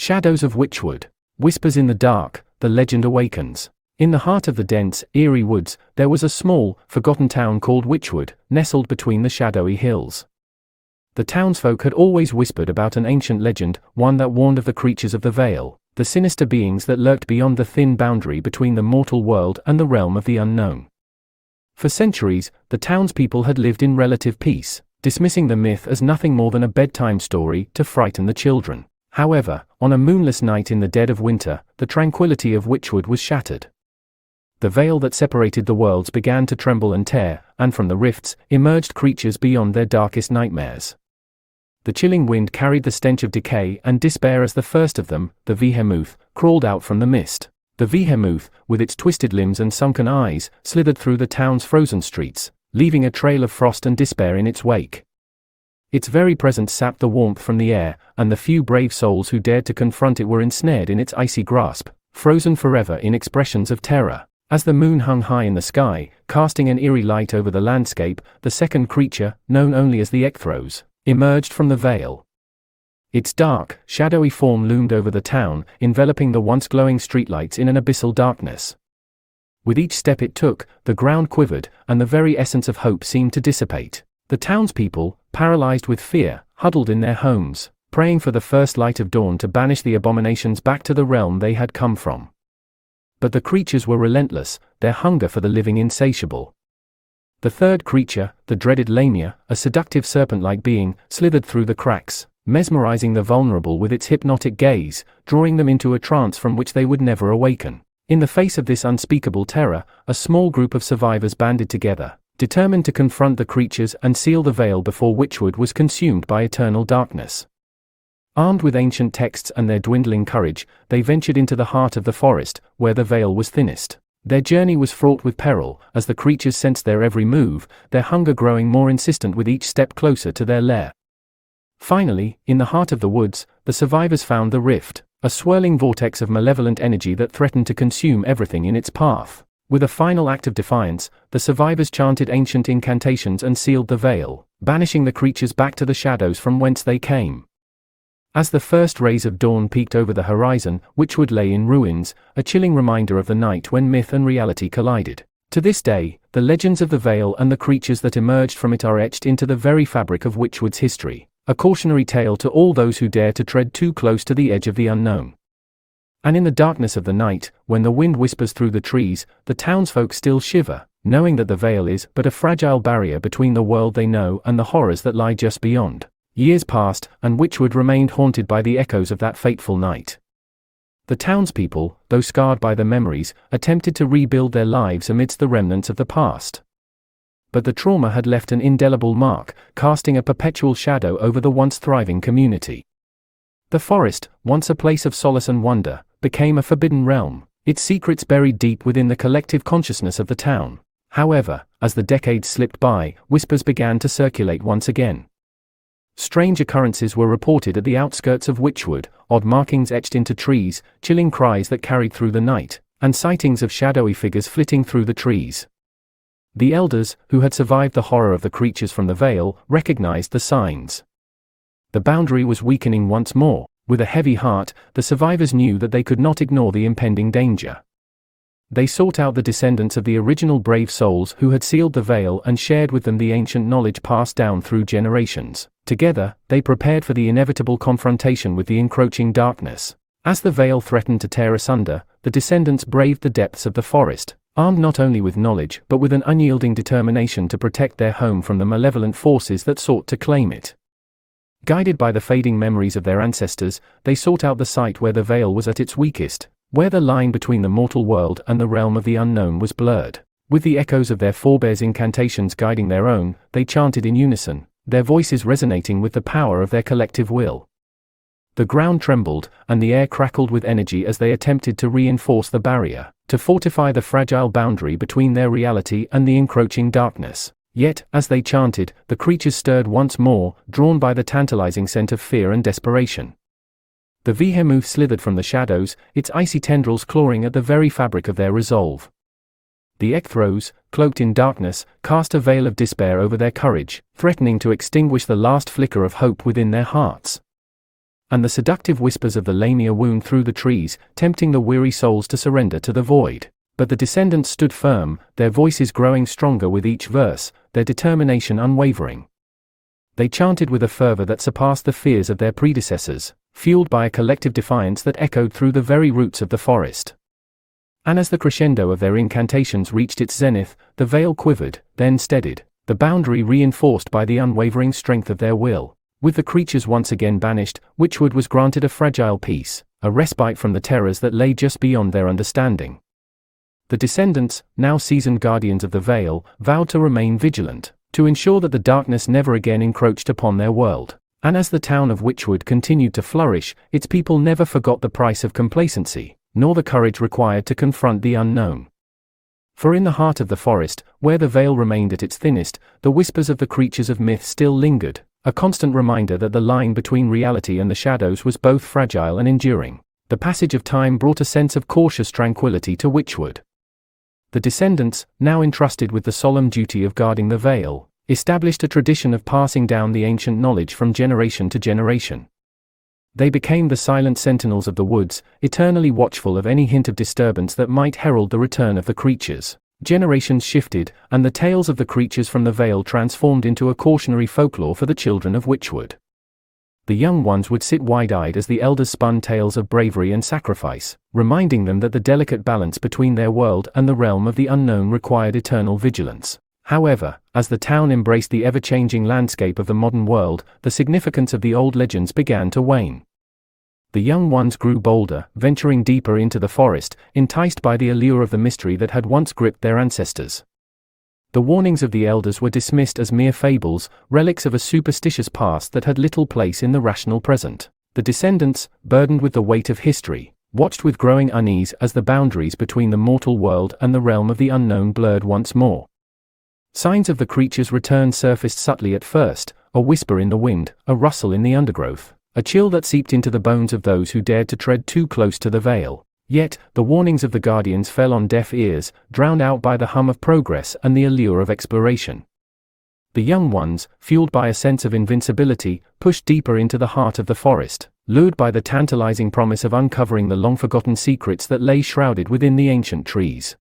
Shadows of Wychwood. Whispers in the dark, the legend awakens. In the heart of the dense, eerie woods, there was a small, forgotten town called Wychwood, nestled between the shadowy hills. The townsfolk had always whispered about an ancient legend, one that warned of the creatures of the Vale, the sinister beings that lurked beyond the thin boundary between the mortal world and the realm of the unknown. For centuries, the townspeople had lived in relative peace, dismissing the myth as nothing more than a bedtime story to frighten the children. However, on a moonless night in the dead of winter, the tranquility of Wychwood was shattered. The veil that separated the worlds began to tremble and tear, and from the rifts emerged creatures beyond their darkest nightmares. The chilling wind carried the stench of decay and despair as the first of them, the Behemoth, crawled out from the mist. The Behemoth, with its twisted limbs and sunken eyes, slithered through the town's frozen streets, leaving a trail of frost and despair in its wake. Its very presence sapped the warmth from the air, and the few brave souls who dared to confront it were ensnared in its icy grasp, frozen forever in expressions of terror. As the moon hung high in the sky, casting an eerie light over the landscape, the second creature, known only as the Ecthros, emerged from the Vale. Its dark, shadowy form loomed over the town, enveloping the once glowing streetlights in an abyssal darkness. With each step it took, the ground quivered, and the very essence of hope seemed to dissipate. The townspeople, paralyzed with fear, huddled in their homes, praying for the first light of dawn to banish the abominations back to the realm they had come from. But the creatures were relentless, their hunger for the living insatiable. The third creature, the dreaded Lamia, a seductive serpent-like being, slithered through the cracks, mesmerizing the vulnerable with its hypnotic gaze, drawing them into a trance from which they would never awaken. In the face of this unspeakable terror, a small group of survivors banded together, determined to confront the creatures and seal the Vale before Wychwood was consumed by eternal darkness. Armed with ancient texts and their dwindling courage, they ventured into the heart of the forest, where the Vale was thinnest. Their journey was fraught with peril, as the creatures sensed their every move, their hunger growing more insistent with each step closer to their lair. Finally, in the heart of the woods, the survivors found the rift, a swirling vortex of malevolent energy that threatened to consume everything in its path. With a final act of defiance, the survivors chanted ancient incantations and sealed the Vale, banishing the creatures back to the shadows from whence they came. As the first rays of dawn peeked over the horizon, Wychwood lay in ruins, a chilling reminder of the night when myth and reality collided. To this day, the legends of the Vale and the creatures that emerged from it are etched into the very fabric of Wychwood's history, a cautionary tale to all those who dare to tread too close to the edge of the unknown. And in the darkness of the night, when the wind whispers through the trees, the townsfolk still shiver, knowing that the Vale is but a fragile barrier between the world they know and the horrors that lie just beyond. Years passed, and Wychwood remained haunted by the echoes of that fateful night. The townspeople, though scarred by the memories, attempted to rebuild their lives amidst the remnants of the past. But the trauma had left an indelible mark, casting a perpetual shadow over the once thriving community. The forest, once a place of solace and wonder, became a forbidden realm, its secrets buried deep within the collective consciousness of the town. However, as the decades slipped by, whispers began to circulate once again. Strange occurrences were reported at the outskirts of Wychwood, odd markings etched into trees, chilling cries that carried through the night, and sightings of shadowy figures flitting through the trees. The elders, who had survived the horror of the creatures from the Vale, recognized the signs. The boundary was weakening once more. With a heavy heart, the survivors knew that they could not ignore the impending danger. They sought out the descendants of the original brave souls who had sealed the Vale and shared with them the ancient knowledge passed down through generations. Together, they prepared for the inevitable confrontation with the encroaching darkness. As the Vale threatened to tear asunder, the descendants braved the depths of the forest, armed not only with knowledge but with an unyielding determination to protect their home from the malevolent forces that sought to claim it. Guided by the fading memories of their ancestors, they sought out the site where the Vale was at its weakest, where the line between the mortal world and the realm of the unknown was blurred. With the echoes of their forebears' incantations guiding their own, they chanted in unison, their voices resonating with the power of their collective will. The ground trembled, and the air crackled with energy as they attempted to reinforce the barrier, to fortify the fragile boundary between their reality and the encroaching darkness. Yet, as they chanted, the creatures stirred once more, drawn by the tantalizing scent of fear and desperation. The Behemoth slithered from the shadows, its icy tendrils clawing at the very fabric of their resolve. The Ecthros, cloaked in darkness, cast a veil of despair over their courage, threatening to extinguish the last flicker of hope within their hearts. and the seductive whispers of the Lamia wound through the trees, tempting the weary souls to surrender to the void. But the descendants stood firm, their voices growing stronger with each verse, their determination unwavering. They chanted with a fervor that surpassed the fears of their predecessors, fueled by a collective defiance that echoed through the very roots of the forest. And as the crescendo of their incantations reached its zenith, the veil quivered, then steadied, the boundary reinforced by the unwavering strength of their will. With the creatures once again banished, Wychwood was granted a fragile peace, a respite from the terrors that lay just beyond their understanding. The descendants, now seasoned guardians of the veil, vowed to remain vigilant, to ensure that the darkness never again encroached upon their world. And as the town of Wychwood continued to flourish, its people never forgot the price of complacency, nor the courage required to confront the unknown. For in the heart of the forest, where the veil remained at its thinnest, the whispers of the creatures of myth still lingered, a constant reminder that the line between reality and the shadows was both fragile and enduring. The passage of time brought a sense of cautious tranquility to Wychwood. The descendants, now entrusted with the solemn duty of guarding the veil, established a tradition of passing down the ancient knowledge from generation to generation. They became the silent sentinels of the woods, eternally watchful of any hint of disturbance that might herald the return of the creatures. Generations shifted, and the tales of the creatures from the veil transformed into a cautionary folklore for the children of Wychwood. The young ones would sit wide-eyed as the elders spun tales of bravery and sacrifice, reminding them that the delicate balance between their world and the realm of the unknown required eternal vigilance. However, as the town embraced the ever-changing landscape of the modern world, the significance of the old legends began to wane. The young ones grew bolder, venturing deeper into the forest, enticed by the allure of the mystery that had once gripped their ancestors. The warnings of the elders were dismissed as mere fables, relics of a superstitious past that had little place in the rational present. The descendants, burdened with the weight of history, watched with growing unease as the boundaries between the mortal world and the realm of the unknown blurred once more. Signs of the creature's return surfaced subtly at first, a whisper in the wind, a rustle in the undergrowth, a chill that seeped into the bones of those who dared to tread too close to the veil. Yet, the warnings of the guardians fell on deaf ears, drowned out by the hum of progress and the allure of exploration. The young ones, fueled by a sense of invincibility, pushed deeper into the heart of the forest, lured by the tantalizing promise of uncovering the long-forgotten secrets that lay shrouded within the ancient trees.